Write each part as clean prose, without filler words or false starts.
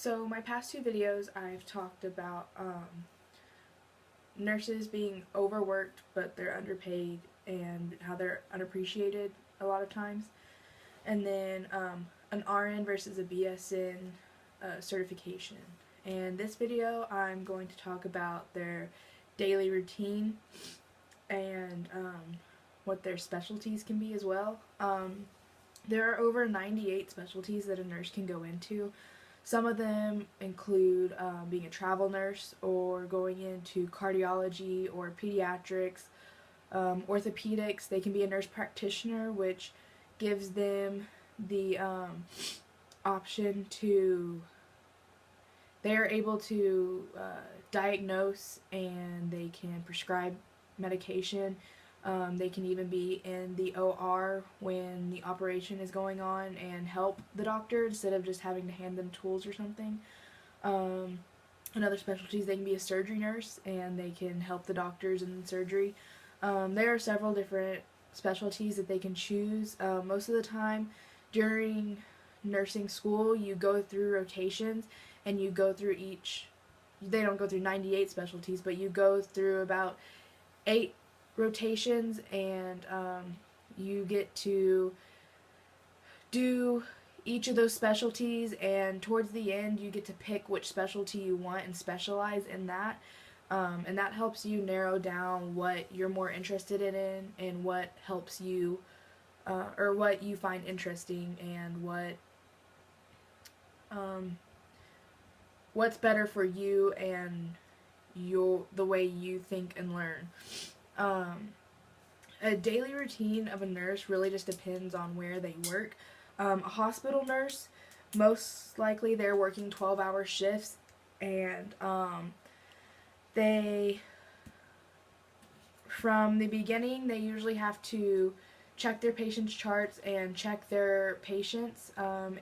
So my past two videos I've talked about nurses being overworked but they're underpaid and how they're unappreciated a lot of times. And then an RN versus a BSN certification. And this video I'm going to talk about their daily routine and what their specialties can be as well. There are over 98 specialties that a nurse can go into. Some of them include being a travel nurse or going into cardiology or pediatrics, orthopedics. They can be a nurse practitioner, which gives them the option to, they are able to diagnose and they can prescribe medication. They can even be in the OR when the operation is going on and help the doctor instead of just having to hand them tools or something. In other specialties, they can be a surgery nurse and they can help the doctors in surgery. There are several different specialties that they can choose. Most of the time during nursing school, you go through rotations and you go through they don't go through 98 specialties, but you go through about 8 rotations, and you get to do each of those specialties, and towards the end you get to pick which specialty you want and specialize in that, and that helps you narrow down what you're more interested in and what helps you or what you find interesting and what's better for you and the way you think and learn. A daily routine of a nurse really just depends on where they work. A hospital nurse, most likely they're working 12-hour shifts, and from the beginning, they usually have to check their patients' charts and check their patients.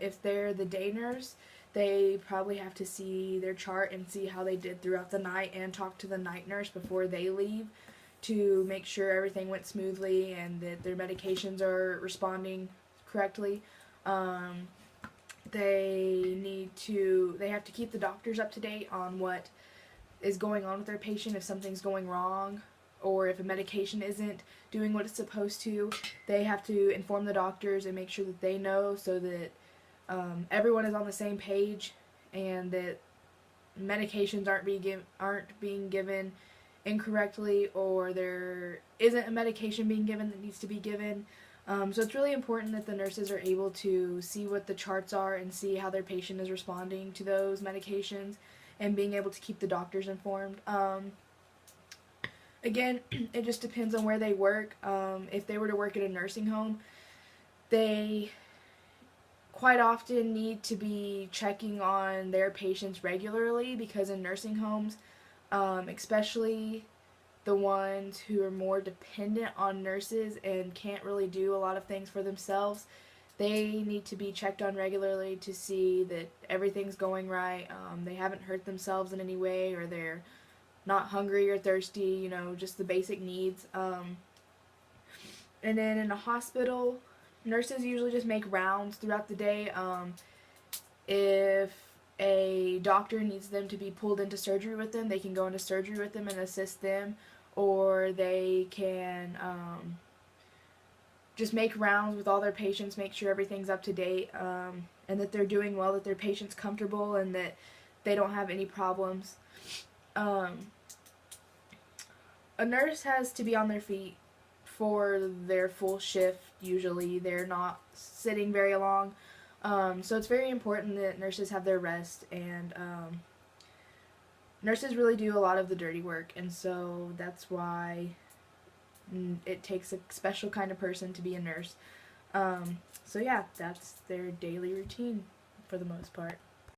If they're the day nurse, they probably have to see their chart and see how they did throughout the night and talk to the night nurse before they leave to make sure everything went smoothly and that their medications are responding correctly. They have to keep the doctors up to date on what is going on with their patient. If something's going wrong or if a medication isn't doing what it's supposed to, they have to inform the doctors and make sure that they know, so that everyone is on the same page and that medications aren't being given incorrectly, or there isn't a medication being given that needs to be given. So it's really important that the nurses are able to see what the charts are and see how their patient is responding to those medications and being able to keep the doctors informed. Again, it just depends on where they work. If they were to work at a nursing home, they quite often need to be checking on their patients regularly, because in nursing homes, especially the ones who are more dependent on nurses and can't really do a lot of things for themselves, they need to be checked on regularly to see that everything's going right. They haven't hurt themselves in any way, or they're not hungry or thirsty, just the basic needs. And then in a hospital, nurses usually just make rounds throughout the day. If a doctor needs them to be pulled into surgery with them, they can go into surgery with them and assist them, or they can just make rounds with all their patients, make sure everything's up to date, and that they're doing well, that their patient's comfortable, and that they don't have any problems. A nurse has to be on their feet for their full shift. Usually they're not sitting very long. So it's very important that nurses have their rest, and nurses really do a lot of the dirty work, and so that's why it takes a special kind of person to be a nurse. So yeah, that's their daily routine for the most part.